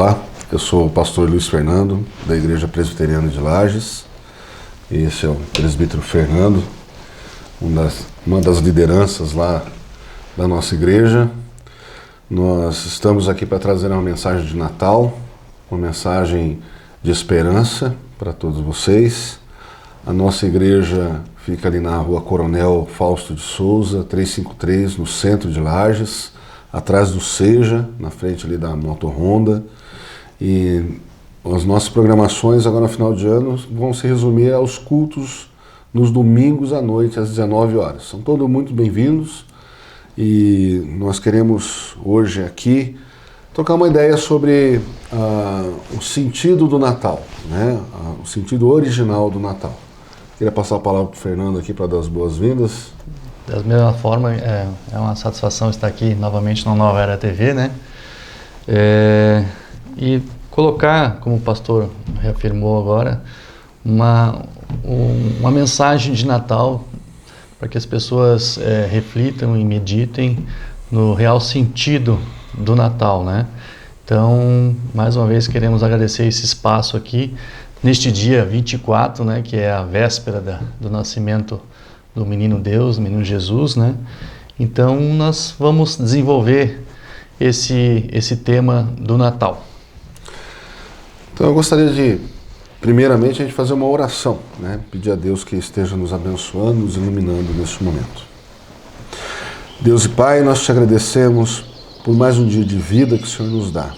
Olá, eu sou o pastor Luiz Fernando, da Igreja Presbiteriana de Lages. Esse é o presbítero Fernando, uma das lideranças lá da nossa igreja. Nós estamos aqui para trazer uma mensagem de Natal, uma mensagem de esperança para todos vocês. A nossa igreja fica ali na rua Coronel Fausto de Souza, 353, no centro de Lages, atrás do Seja, na frente ali da Moto Honda. E as nossas programações agora no final de ano vão se resumir aos cultos nos domingos à noite, às 19 horas. São todos muito bem-vindos e nós queremos hoje aqui trocar uma ideia sobre o sentido do Natal, né? O sentido original do Natal. Queria passar a palavra para o Fernando aqui para dar as boas-vindas. Da mesma forma, é uma satisfação estar aqui novamente na Nova Era TV, né? E colocar, como o pastor reafirmou agora, uma mensagem de Natal para que as pessoas reflitam e meditem no real sentido do Natal, né? Então, mais uma vez, queremos agradecer esse espaço aqui, neste dia 24, né, que é a véspera do nascimento do menino Deus, do menino Jesus, né? Então, nós vamos desenvolver esse tema do Natal. Então, eu gostaria de, primeiramente, a gente fazer uma oração, né? Pedir a Deus que esteja nos abençoando, nos iluminando neste momento. Deus e Pai, nós te agradecemos por mais um dia de vida que o Senhor nos dá.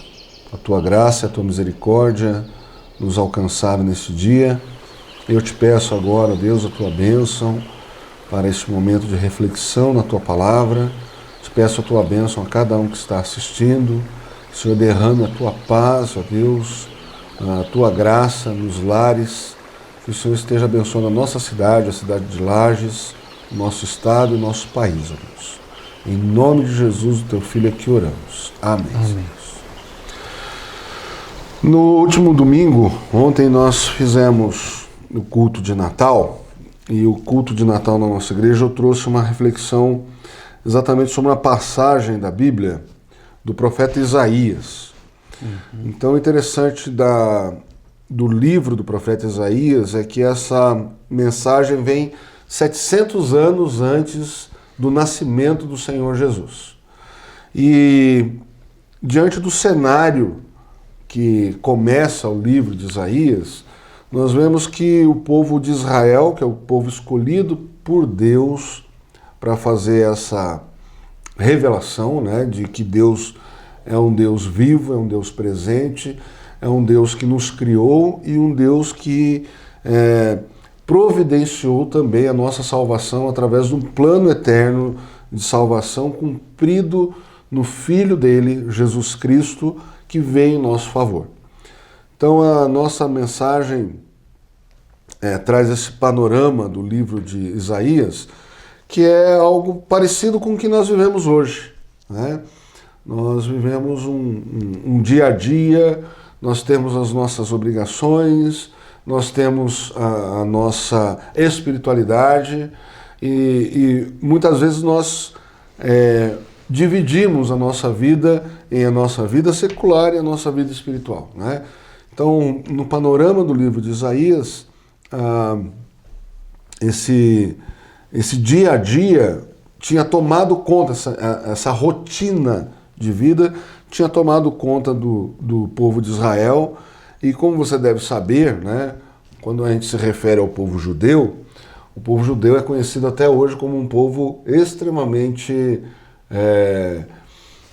A tua graça, a tua misericórdia nos alcançaram nesse dia. Eu te peço agora, Deus, a tua bênção para este momento de reflexão na tua palavra. Te peço a tua bênção a cada um que está assistindo. Senhor, derrame a tua paz, ó Deus, a tua graça nos lares. Que o Senhor esteja abençoando a nossa cidade, a cidade de Lages, o nosso estado e o nosso país, ó Deus. Em nome de Jesus, o teu Filho, é que oramos. Amém. Amém. No último domingo, ontem nós fizemos o culto de Natal. E o culto de Natal na nossa igreja eu trouxe uma reflexão exatamente sobre uma passagem da Bíblia do profeta Isaías. Então, o interessante do livro do profeta Isaías é que essa mensagem vem 700 anos antes do nascimento do Senhor Jesus. E diante do cenário que começa o livro de Isaías, nós vemos que o povo de Israel, que é o povo escolhido por Deus para fazer essa revelação, né, de que Deus é um Deus vivo, é um Deus presente, é um Deus que nos criou e um Deus que providenciou também a nossa salvação através de um plano eterno de salvação cumprido no Filho dele, Jesus Cristo, que veio em nosso favor. Então a nossa mensagem traz esse panorama do livro de Isaías, que é algo parecido com o que nós vivemos hoje, né? Nós vivemos um dia a dia, nós temos as nossas obrigações, nós temos a nossa espiritualidade e muitas vezes nós dividimos a nossa vida em a nossa vida secular e a nossa vida espiritual, né? Então, no panorama do livro de Isaías, esse dia a dia tinha tomado conta, essa rotina de vida tinha tomado conta do povo de Israel. E como você deve saber, né, quando a gente se refere ao povo judeu, o povo judeu é conhecido até hoje como um povo extremamente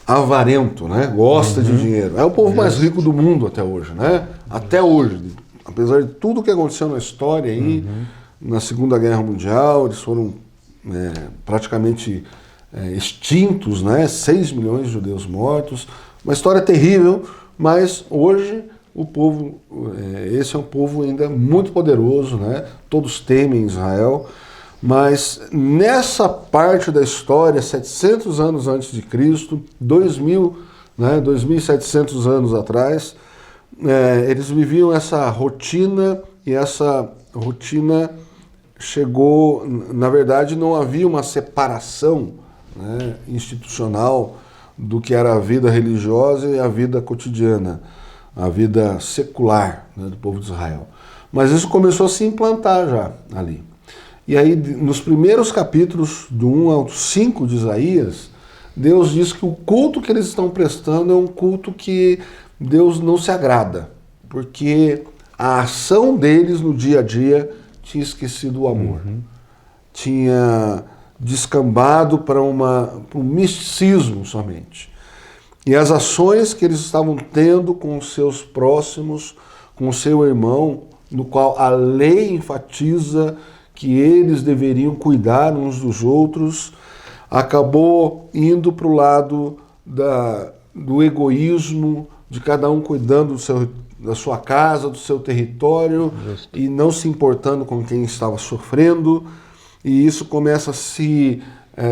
avarento, né? Gosta de dinheiro. É o povo mais rico do mundo até hoje, né? Até hoje. Apesar de tudo que aconteceu na história aí, na Segunda Guerra Mundial, eles foram praticamente extintos, né? 6 milhões de judeus mortos. Uma história terrível, mas hoje o povo, esse é um povo ainda muito poderoso, né? Todos temem Israel. Mas nessa parte da história, 700 anos antes de Cristo, 2.700 anos atrás, eles viviam essa rotina e essa rotina chegou, na verdade não havia uma separação, né, institucional do que era a vida religiosa e a vida cotidiana. a vida secular, né, do povo de Israel. Mas isso começou a se implantar já ali. E aí, nos primeiros capítulos, do 1 ao 5 de Isaías, Deus diz que o culto que eles estão prestando é um culto que Deus não se agrada, porque a ação deles no dia a dia tinha esquecido o amor. Tinha descambado para um misticismo somente. E as ações que eles estavam tendo com os seus próximos, com o seu irmão, no qual a lei enfatiza que eles deveriam cuidar uns dos outros, acabou indo para o lado do egoísmo, de cada um cuidando da sua casa, do seu território, e não se importando com quem estava sofrendo. E isso começa a se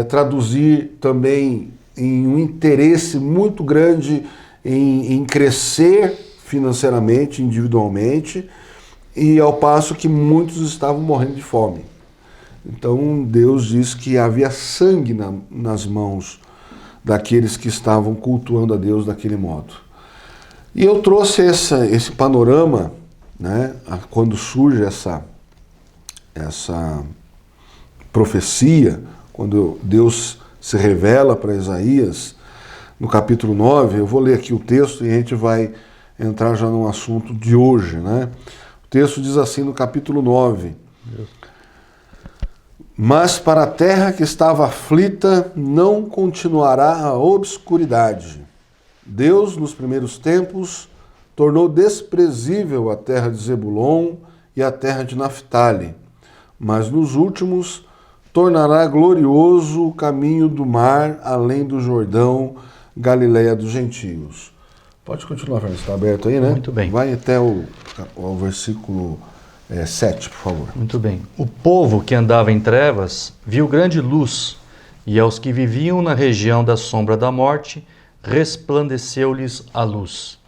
traduzir também em um interesse muito grande em crescer financeiramente, individualmente, e ao passo que muitos estavam morrendo de fome. Então Deus diz que havia sangue nas mãos daqueles que estavam cultuando a Deus daquele modo. E eu trouxe esse panorama, né, quando surge essa profecia, quando Deus se revela para Isaías, no capítulo 9, eu vou ler aqui o texto e a gente vai entrar já no assunto de hoje, né? O texto diz assim no capítulo 9: Mas para a terra que estava aflita não continuará a obscuridade. Deus, nos primeiros tempos, tornou desprezível a terra de Zebulon e a terra de Naftali, mas nos últimos tornará glorioso o caminho do mar, além do Jordão, Galileia dos gentios. Pode continuar, Fernando, está aberto aí, né? Muito bem. Vai até o versículo 7, por favor. Muito bem. O povo que andava em trevas viu grande luz, e aos que viviam na região da sombra da morte, resplandeceu-lhes a luz.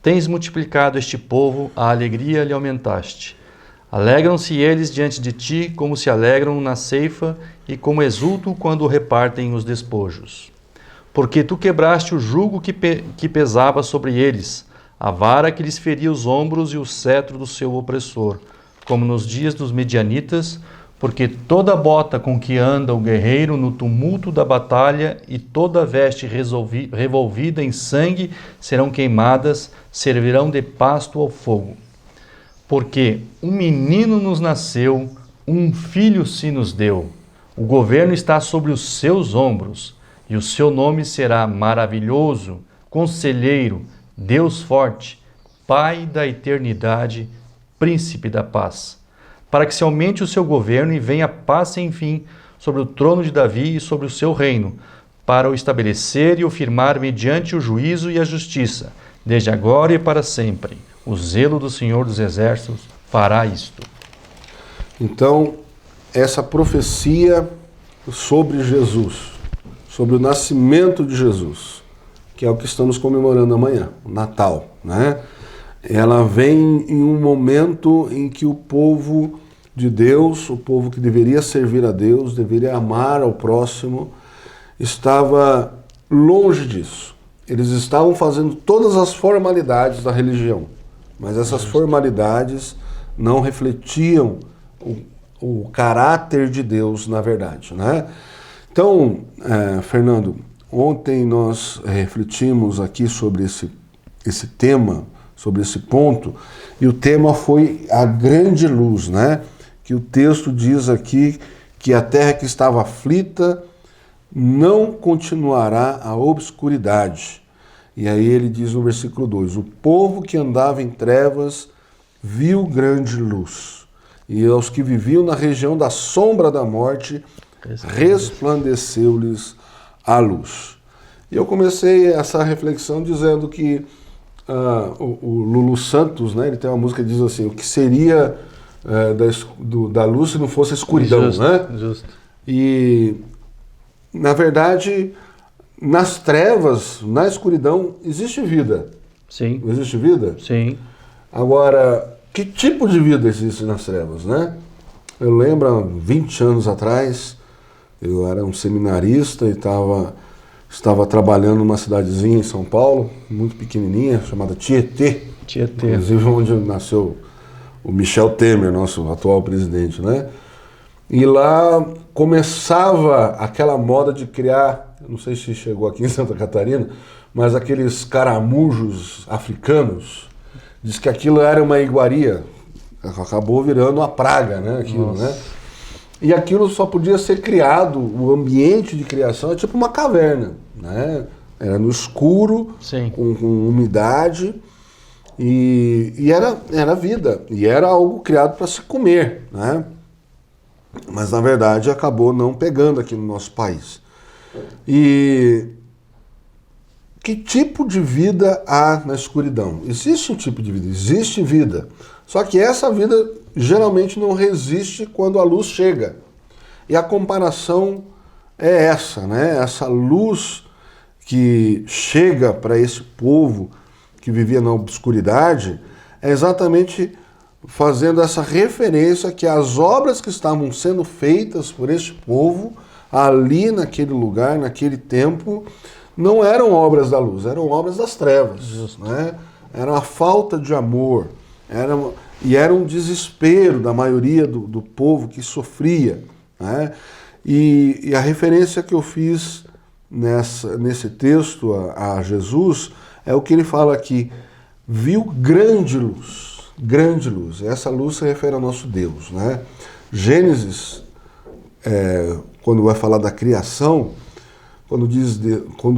Tens multiplicado este povo, a alegria lhe aumentaste. Alegram-se eles diante de ti, como se alegram na ceifa, e como exultam quando repartem os despojos. Porque tu quebraste o jugo que pesava sobre eles, a vara que lhes feria os ombros e o cetro do seu opressor, como nos dias dos medianitas, porque toda bota com que anda o guerreiro no tumulto da batalha e toda veste revolvida em sangue serão queimadas, servirão de pasto ao fogo. Porque um menino nos nasceu, um filho se nos deu, o governo está sobre os seus ombros, e o seu nome será maravilhoso, conselheiro, Deus forte, Pai da eternidade, Príncipe da paz, para que se aumente o seu governo e venha paz sem fim sobre o trono de Davi e sobre o seu reino, para o estabelecer e o firmar mediante o juízo e a justiça, desde agora e para sempre. O zelo do Senhor dos Exércitos fará isto. Então, essa profecia sobre Jesus, sobre o nascimento de Jesus, que é o que estamos comemorando amanhã, o Natal, né? Ela vem em um momento em que o povo de Deus, o povo que deveria servir a Deus, deveria amar ao próximo, estava longe disso. Eles estavam fazendo todas as formalidades da religião, mas essas formalidades não refletiam o caráter de Deus na verdade, né? Então, Fernando, ontem nós refletimos aqui sobre esse tema, sobre esse ponto, e o tema foi a grande luz, né? Que o texto diz aqui que a terra que estava aflita não continuará a obscuridade. E aí ele diz no versículo 2, o povo que andava em trevas viu grande luz, e aos que viviam na região da sombra da morte, resplandeceu-lhes a luz. E eu comecei essa reflexão dizendo que o Lulu Santos, né, ele tem uma música que diz assim, o que seria da luz se não fosse a escuridão, Justo, né? Justo. E, na verdade, nas trevas, na escuridão, existe vida. Sim. Não existe vida? Sim. Agora, que tipo de vida existe nas trevas, né? Eu lembro, há 20 anos atrás, eu era um seminarista e estava estava trabalhando numa cidadezinha em São Paulo, muito pequenininha, chamada Tietê. Tietê. Inclusive onde nasceu o Michel Temer, nosso atual presidente, né? E lá começava aquela moda de criar, não sei se chegou aqui em Santa Catarina, mas aqueles caramujos africanos. Diz que aquilo era uma iguaria, acabou virando uma praga, né? Aquilo, né? E aquilo só podia ser criado, o ambiente de criação é tipo uma caverna, né? Era no escuro, com umidade, e era vida, e era algo criado para se comer, né? Mas na verdade acabou não pegando aqui no nosso país. E que tipo de vida há na escuridão? Existe um tipo de vida, existe vida. Só que essa vida geralmente não resiste quando a luz chega. E a comparação é essa, né? Essa luz que chega para esse povo que vivia na obscuridade é exatamente fazendo essa referência que as obras que estavam sendo feitas por este povo ali naquele lugar, naquele tempo, não eram obras da luz, eram obras das trevas, né? Era a falta de amor, era um desespero da maioria do povo que sofria, né? E a referência que eu fiz nesse texto a Jesus é o que ele fala aqui: viu grande luz. Grande luz. Essa luz se refere ao nosso Deus, né? Gênesis, quando vai falar da criação, quando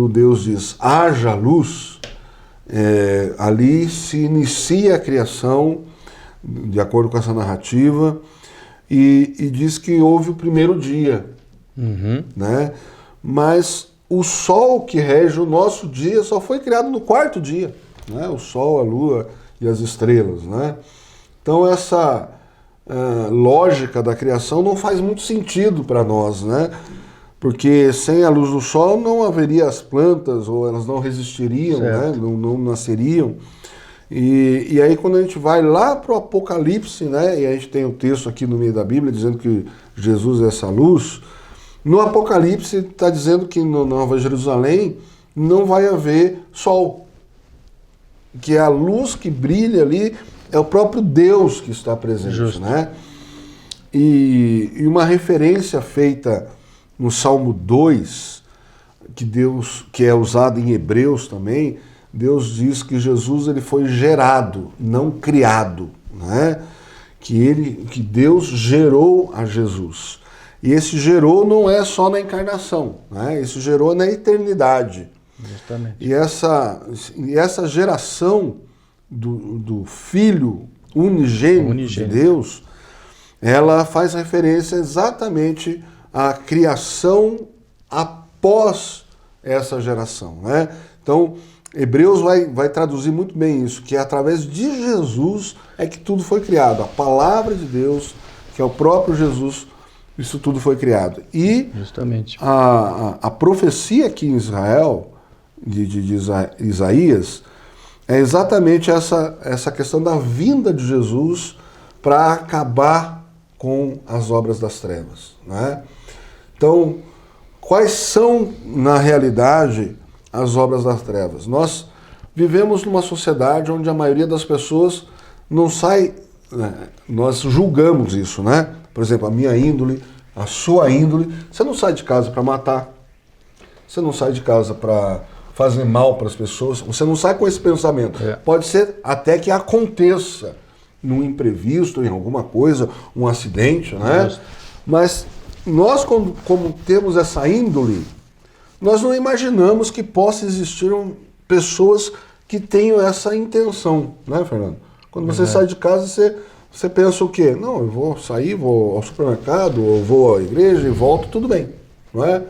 Deus diz haja luz, ali se inicia a criação, de acordo com essa narrativa, e diz que houve o primeiro dia, né? Mas o sol que rege o nosso dia só foi criado no quarto dia, né? O sol, a lua e as estrelas, né? Então essa lógica da criação não faz muito sentido para nós, né? Porque sem a luz do sol não haveria as plantas, ou elas não resistiriam, né? Não nasceriam. E aí quando a gente vai lá para o Apocalipse, né? E a gente tem o texto aqui no meio da Bíblia dizendo que Jesus é essa luz. No Apocalipse está dizendo que na Nova Jerusalém não vai haver sol. Que é a luz que brilha ali, é o próprio Deus que está presente, né? E uma referência feita no Salmo 2, que é usado em Hebreus também, Deus diz que Jesus ele foi gerado, não criado, né? Que Deus gerou a Jesus. E esse gerou não é só na encarnação, né? Esse gerou na eternidade. Justamente. E essa geração do Filho unigênito de Deus, ela faz referência exatamente à criação após essa geração, né? Então, Hebreus vai traduzir muito bem isso, que através de Jesus é que tudo foi criado. A palavra de Deus, que é o próprio Jesus, isso tudo foi criado. E justamente. A profecia aqui em Israel, de Isaías, é exatamente essa questão da vinda de Jesus para acabar com as obras das trevas, né? Então, quais são, na realidade, as obras das trevas? Nós vivemos numa sociedade onde a maioria das pessoas não sai, né? Nós julgamos isso, né? Por exemplo, a minha índole, a sua índole. Você não sai de casa para matar, você não sai de casa para fazer mal para as pessoas, você não sai com esse pensamento. Pode ser até que aconteça num imprevisto, em alguma coisa, um acidente, né? Mas nós, como temos essa índole, nós não imaginamos que possa existir pessoas que tenham essa intenção, né, Fernando? Quando você sai de casa, você pensa o quê? Não, eu vou sair, vou ao supermercado, ou vou à igreja e volto, tudo bem, não é?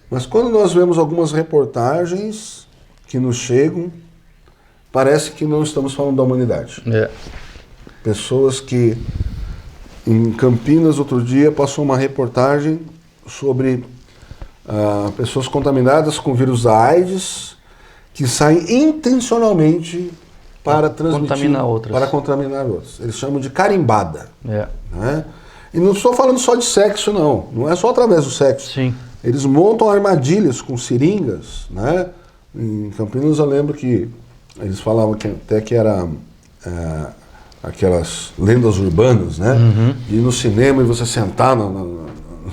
Mas quando nós vemos algumas reportagens que nos chegam, parece que não estamos falando da humanidade. Pessoas que, em Campinas, outro dia, passou uma reportagem sobre pessoas contaminadas com vírus da AIDS, que saem intencionalmente para transmitir, contaminar outras. Eles chamam de carimbada. Né? E não estou falando só de sexo, não. Não é só através do sexo. Sim. eles montam armadilhas com seringas, né? Em Campinas eu lembro que eles falavam que até que era aquelas lendas urbanas, né? De ir no cinema e você sentar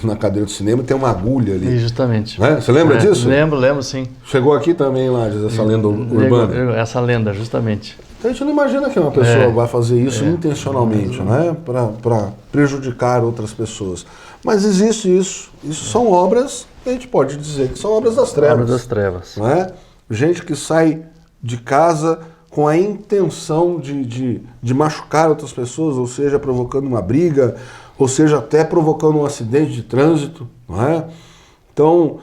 na cadeira de cinema e tem uma agulha ali. Justamente. Né? Você lembra disso? Lembro sim. Chegou aqui também lá, essa lenda urbana. Essa lenda, justamente. Então a gente não imagina que uma pessoa vai fazer isso intencionalmente, né? Para prejudicar outras pessoas. Mas existe isso. Isso são obras, a gente pode dizer que são obras das trevas. Obras das trevas. Não é? Gente que sai de casa com a intenção de machucar outras pessoas, ou seja, provocando uma briga, ou seja, até provocando um acidente de trânsito. Não é? Então,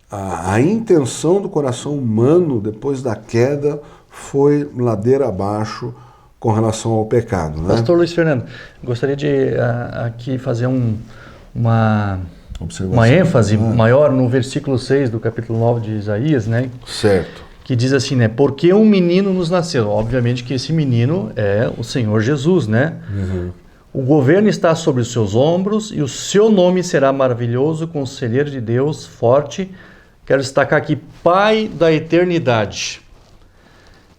a intenção do coração humano depois da queda foi ladeira abaixo com relação ao pecado. Né? Pastor Luiz Fernando, gostaria de aqui fazer uma ênfase maior no versículo 6 do capítulo 9 de Isaías, né? Certo. Que diz assim, né? Porque um menino nos nasceu. Obviamente que esse menino é o Senhor Jesus, né? O governo está sobre os seus ombros e o seu nome será maravilhoso, conselheiro de Deus, forte. Quero destacar aqui, Pai da eternidade.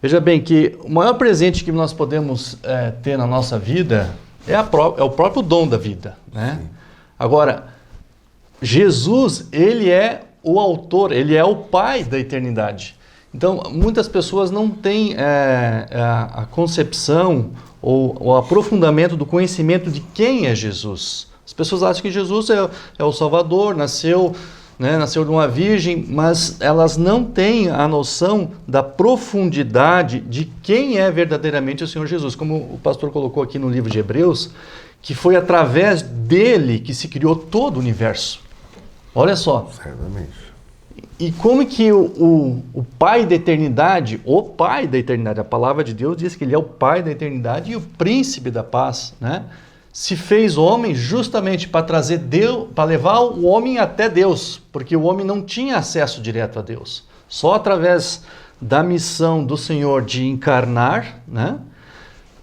Veja bem que o maior presente que nós podemos ter na nossa vida é o próprio dom da vida, né? Agora, Jesus, ele é o autor, ele é o Pai da eternidade. Então, muitas pessoas não têm a concepção ou o aprofundamento do conhecimento de quem é Jesus. As pessoas acham que Jesus é o Salvador, nasceu de uma virgem, mas elas não têm a noção da profundidade de quem é verdadeiramente o Senhor Jesus. Como o pastor colocou aqui no livro de Hebreus, que foi através dele que se criou todo o universo. Olha só. Certamente. E como que o Pai da eternidade, a palavra de Deus diz que ele é o Pai da eternidade e o príncipe da paz, né? Se fez homem justamente para trazer Deus, para levar o homem até Deus, porque o homem não tinha acesso direto a Deus. Só através da missão do Senhor de encarnar, né?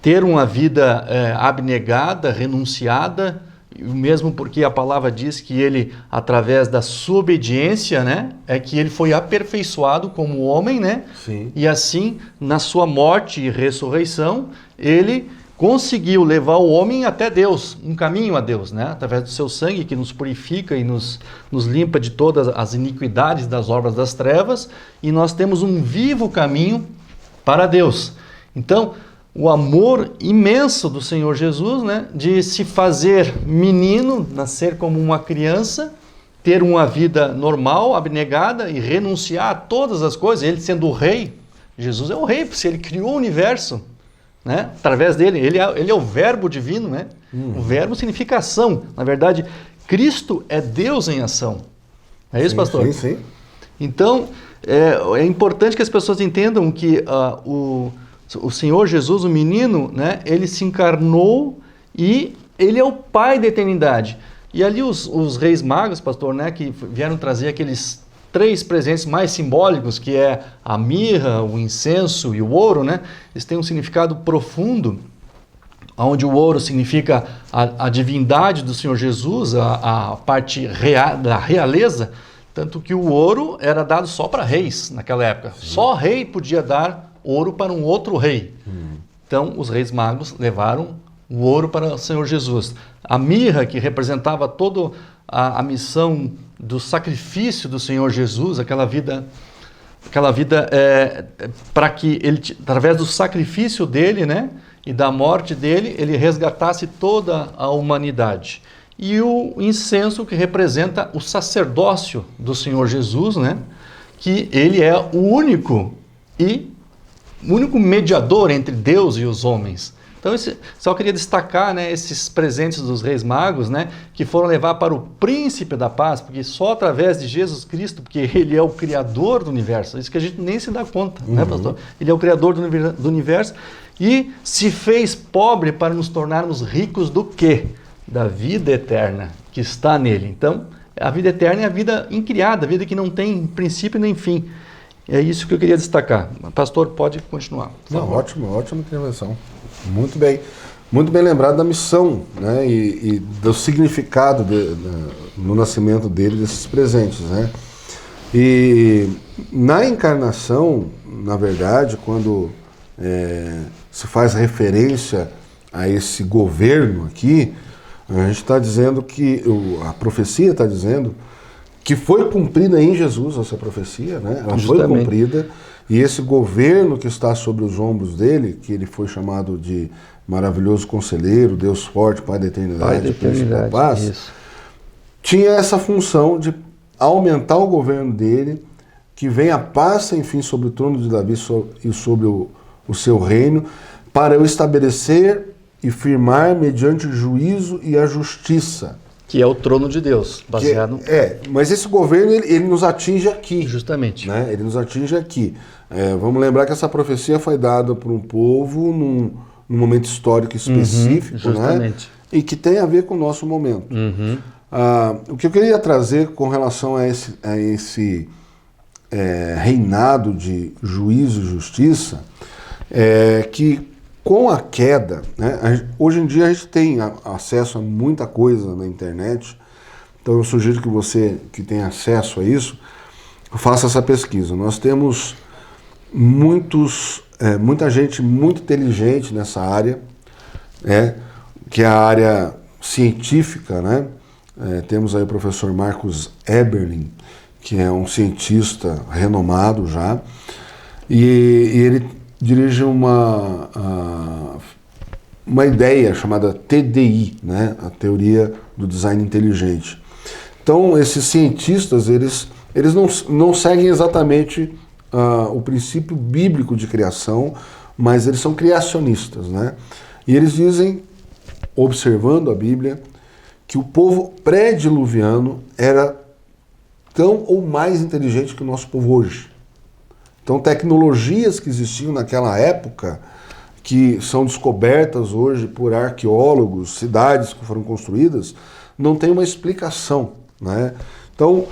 Ter uma vida abnegada, renunciada, mesmo porque a palavra diz que ele, através da sua obediência, né, é que ele foi aperfeiçoado como homem, né? Sim. E assim, na sua morte e ressurreição, ele conseguiu levar o homem até Deus, um caminho a Deus, né? Através do seu sangue que nos purifica e nos limpa de todas as iniquidades das obras das trevas, e nós temos um vivo caminho para Deus. Então, o amor imenso do Senhor Jesus, né, de se fazer menino, nascer como uma criança, ter uma vida normal, abnegada e renunciar a todas as coisas, ele sendo o rei. Jesus é o rei, porque ele criou o universo, né? Através dele, ele é o verbo divino, né? O verbo significa ação. Na verdade, Cristo é Deus em ação. É isso, pastor? Sim. Então, é importante que as pessoas entendam que o Senhor Jesus, o menino, né, ele se encarnou e ele é o Pai da eternidade. E ali os reis magos, pastor, né, que vieram trazer aqueles 3 presentes mais simbólicos, que é a mirra, o incenso e o ouro, né, eles têm um significado profundo, onde o ouro significa a divindade do Senhor Jesus, a parte da realeza, tanto que o ouro era dado só para reis naquela época. Sim. Só rei podia dar ouro para um outro rei. Então, os reis magos levaram o ouro para o Senhor Jesus. A mirra, que representava toda a missão do sacrifício do Senhor Jesus, aquela vida para que ele, através do sacrifício dele, né, e da morte dele, ele resgatasse toda a humanidade. E o incenso, que representa o sacerdócio do Senhor Jesus, né, que ele é o único mediador entre Deus e os homens. Então, só queria destacar, né, esses presentes dos reis magos, né, que foram levar para o príncipe da paz, porque só através de Jesus Cristo, porque ele é o criador do universo, isso que a gente nem se dá conta, né, pastor? Ele é o criador do universo e se fez pobre para nos tornarmos ricos do quê? Da vida eterna que está nele. Então, a vida eterna é a vida incriada, a vida que não tem princípio nem fim. É isso que eu queria destacar. Pastor, pode continuar. Não, ótima intervenção. Muito bem lembrado da missão, né, e do significado no nascimento dele, desses presentes, né? E na encarnação, na verdade, quando se faz referência a esse governo aqui, a gente está dizendo que, a profecia está dizendo que foi cumprida em Jesus essa profecia, né? Ela foi cumprida, e esse governo que está sobre os ombros dele, que ele foi chamado de maravilhoso conselheiro, Deus forte, Pai da eternidade, Príncipe da paz, isso, tinha essa função de aumentar o governo dele, que venha a paz sem fim sobre o trono de Davi e sobre o seu reino, para eu estabelecer e firmar mediante o juízo e a justiça. Que é o trono de Deus, baseado... Mas esse governo, ele nos atinge aqui. Justamente. Né? Ele nos atinge aqui. Vamos lembrar que essa profecia foi dada para um povo num momento histórico específico, justamente, né? E que tem a ver com o nosso momento. O que eu queria trazer com relação a esse reinado de juízo e justiça é que, com a queda, né, hoje em dia a gente tem acesso a muita coisa na internet, então eu sugiro que você que tem acesso a isso, faça essa pesquisa. Nós temos muita gente muito inteligente nessa área, que é a área científica, né? Temos aí o professor Marcus Eberlin, que é um cientista renomado já, e ele dirige uma ideia chamada TDI, né? A teoria do design inteligente. Então, esses cientistas, eles não seguem exatamente o princípio bíblico de criação, mas eles são criacionistas, né? E eles dizem, observando a Bíblia, que o povo pré-diluviano era tão ou mais inteligente que o nosso povo hoje. Então, tecnologias que existiam naquela época, que são descobertas hoje por arqueólogos, cidades que foram construídas, não tem uma explicação, né? Então,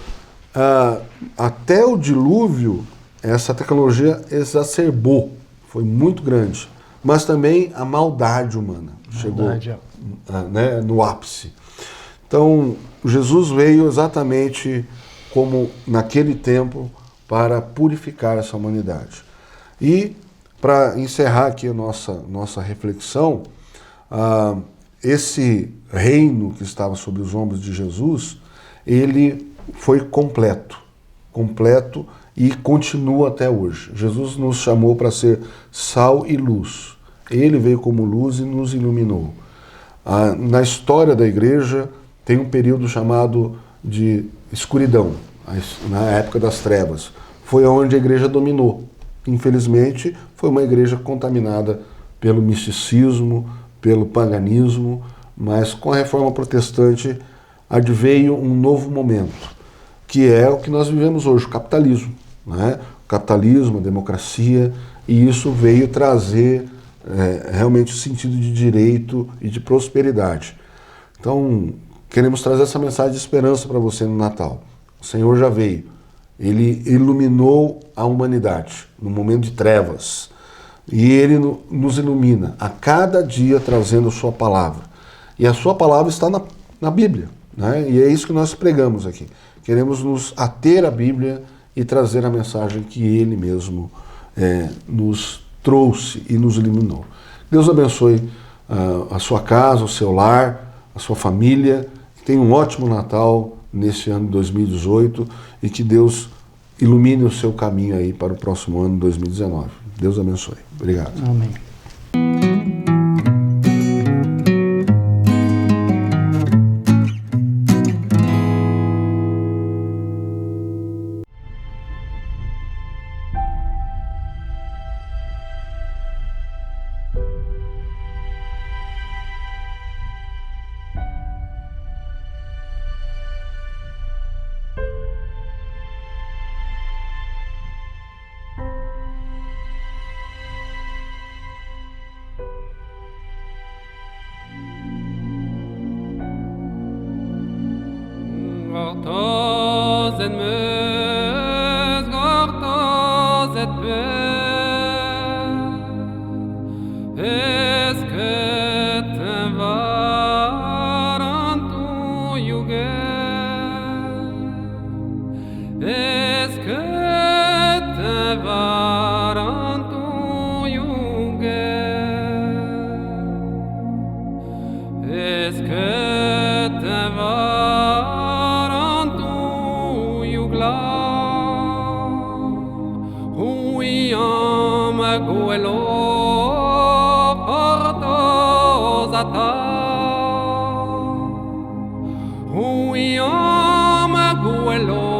até o dilúvio, essa tecnologia exacerbou, foi muito grande. Mas também a maldade humana chegou né, no ápice. Então, Jesus veio exatamente como naquele tempo, para purificar essa humanidade. E, para encerrar aqui a nossa reflexão, esse reino que estava sobre os ombros de Jesus, ele foi completo e continua até hoje. Jesus nos chamou para ser sal e luz. Ele veio como luz e nos iluminou. Na história da igreja, tem um período chamado de escuridão, na época das trevas. Foi onde a igreja dominou. Infelizmente, foi uma igreja contaminada pelo misticismo, pelo paganismo, mas com a reforma protestante adveio um novo momento, que é o que nós vivemos hoje, o capitalismo, né? O capitalismo, a democracia, e isso veio trazer realmente o sentido de direito e de prosperidade. Então, queremos trazer essa mensagem de esperança para você no Natal. O Senhor já veio. Ele iluminou a humanidade no momento de trevas. E Ele nos ilumina a cada dia trazendo a sua palavra. E a sua palavra está na Bíblia, né? E é isso que nós pregamos aqui. Queremos nos ater à Bíblia e trazer a mensagem que Ele mesmo nos trouxe e nos iluminou. Deus abençoe a sua casa, o seu lar, a sua família. Tenha um ótimo Natal nesse ano de 2018 e que Deus ilumine o seu caminho aí para o próximo ano, 2019. Deus abençoe. Obrigado. Amém. Yuge Huiam guelo